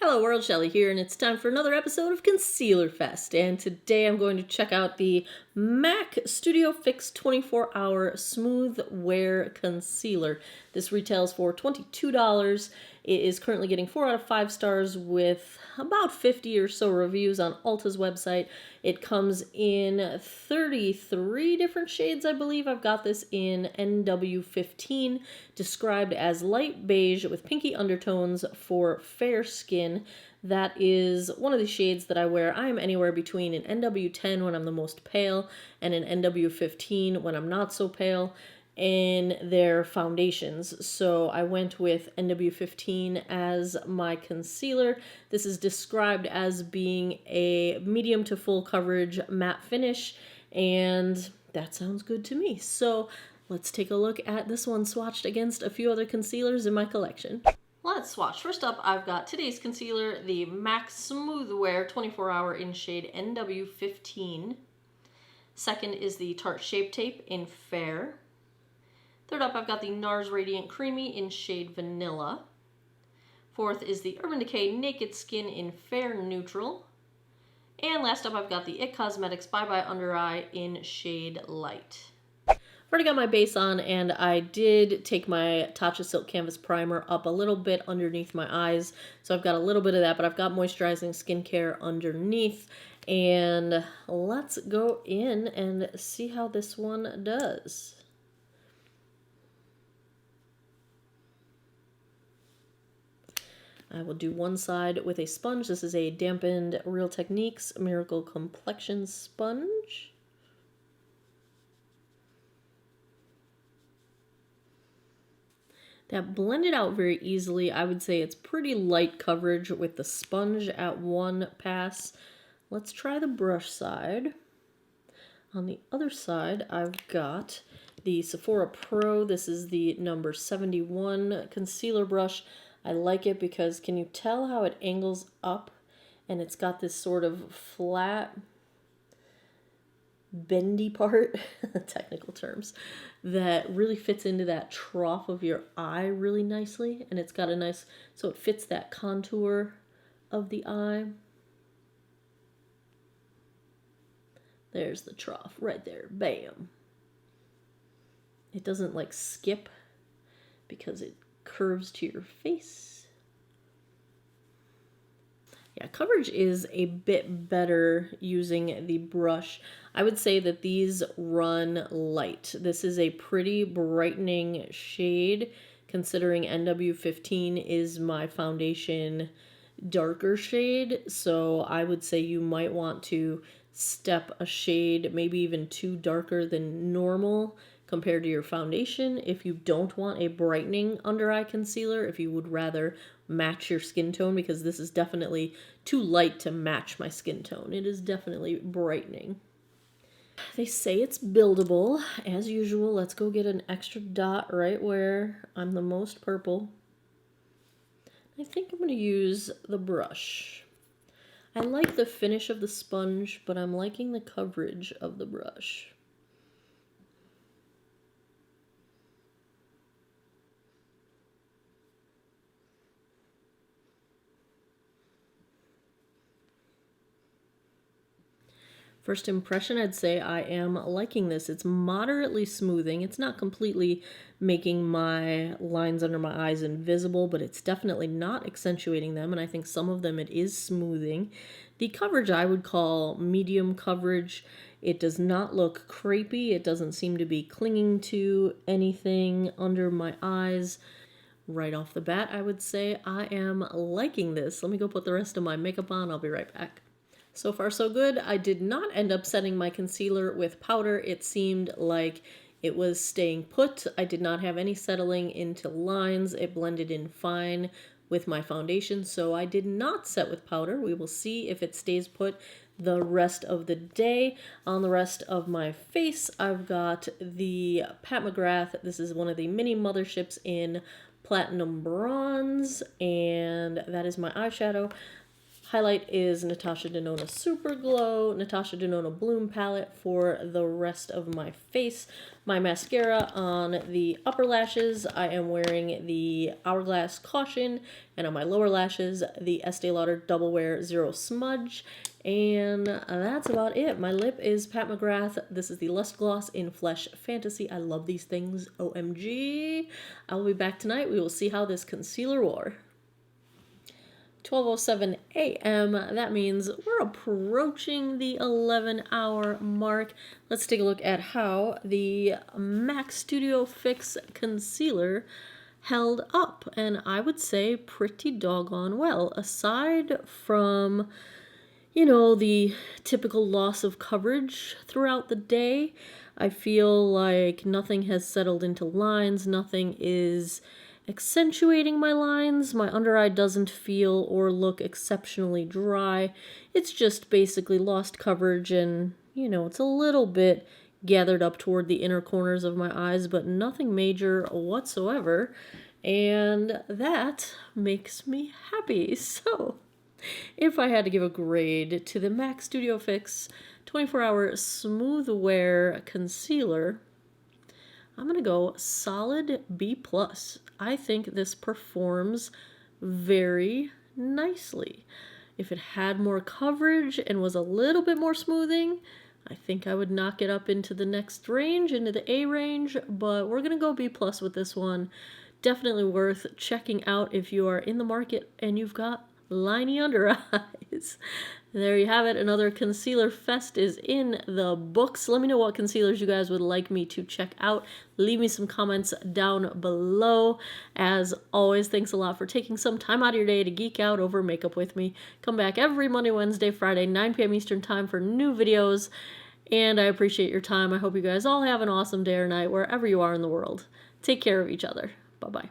Hello world, Shelly here, and it's time for another episode of Concealer Fest. And today I'm going to check out the MAC Studio Fix 24-Hour Smooth Wear Concealer. This retails for $22. It is currently getting 4 out of 5 stars with about 50 or so reviews on Ulta's website. It comes in 33 different shades, I believe. I've got this in NW15, described as light beige with pinky undertones for fair skin. That is one of the shades that I wear. I am anywhere between an NW10 when I'm the most pale and an NW15 when I'm not so pale in their foundations. So I went with NW15 as my concealer. This is described as being a medium to full coverage matte finish, and that sounds good to me. So let's take a look at this one swatched against a few other concealers in my collection. Let's swatch. First up, I've got today's concealer, the MAC Smooth Wear 24-Hour in shade NW15. Second is the Tarte Shape Tape in Fair. Third up, I've got the NARS Radiant Creamy in shade Vanilla. Fourth is the Urban Decay Naked Skin in Fair Neutral. And last up, I've got the IT Cosmetics Bye Bye Under Eye in shade Light. I've already got my base on, and I did take my Tatcha Silk Canvas Primer up a little bit underneath my eyes. So I've got a little bit of that, but I've got moisturizing skincare underneath. And let's go in and see how this one does. I will do one side with a sponge. This is a dampened Real Techniques Miracle Complexion Sponge. That blended out very easily. I would say it's pretty light coverage with the sponge at one pass. Let's try the brush side. On the other side, I've got the Sephora Pro. This is the number 71 concealer brush. I like it because, can you tell how it angles up? And it's got this sort of flat, bendy part, technical terms, that really fits into that trough of your eye really nicely. And it's got a nice, so it fits that contour of the eye. There's the trough right there, bam. It doesn't like skip because it curves to your face. Yeah, coverage is a bit better using the brush. I would say that these run light. This is a pretty brightening shade, considering NW15 is my foundation darker shade. So I would say you might want to step a shade, maybe even 2 darker than normal compared to your foundation if you don't want a brightening under eye concealer, if you would rather match your skin tone, because this is definitely too light to match my skin tone. It is definitely brightening. They say it's buildable. As usual, let's go get an extra dot right where I'm the most purple. I think I'm going to use the brush. I like the finish of the sponge, but I'm liking the coverage of the brush. First impression, I'd say I am liking this. It's moderately smoothing. It's not completely making my lines under my eyes invisible, but it's definitely not accentuating them, and I think some of them it is smoothing. The coverage I would call medium coverage. It does not look crepey. It doesn't seem to be clinging to anything under my eyes. Right off the bat, I would say I am liking this. Let me go put the rest of my makeup on. I'll be right back. So far, so good. I did not end up setting my concealer with powder. It seemed like it was staying put. I did not have any settling into lines. It blended in fine with my foundation, so I did not set with powder. We will see if it stays put the rest of the day. On the rest of my face, I've got the Pat McGrath. This is one of the mini motherships in Platinum Bronze, and that is my eyeshadow. highlight is Natasha Denona Super Glow, Natasha Denona Bloom palette for the rest of my face. My mascara on the upper lashes, I am wearing the Hourglass Caution, and on my lower lashes, the Estee Lauder Double Wear Zero Smudge. And that's about it. My lip is Pat McGrath. This is the Lust Gloss in Flesh Fantasy. I love these things. OMG. I will be back tonight. We will see how this concealer wore. 12:07 a.m. That means we're approaching the 11-hour mark. Let's take a look at how the MAC Studio Fix concealer held up. And I would say pretty doggone well. Aside from, you know, the typical loss of coverage throughout the day, I feel like nothing has settled into lines. Nothing is accentuating my lines. My under eye doesn't feel or look exceptionally dry. It's just basically lost coverage, and, you know, it's a little bit gathered up toward the inner corners of my eyes, but nothing major whatsoever. And that makes me happy. So if I had to give a grade to the MAC Studio Fix 24-hour smooth wear concealer, I'm going to go solid B+. I think this performs very nicely. If it had more coverage and was a little bit more smoothing, I think I would knock it up into the next range, into the A range, but we're going to go B+ with this one. Definitely worth checking out if you are in the market and you've got liney under eyes. There you have it. Another concealer fest is in the books. Let me know what concealers you guys would like me to check out. Leave me some comments down below. As always, thanks a lot for taking some time out of your day to geek out over makeup with me. Come back every Monday, Wednesday, Friday, 9 p.m. Eastern time for new videos. And I appreciate your time. I hope you guys all have an awesome day or night wherever you are in the world. Take care of each other. Bye-bye.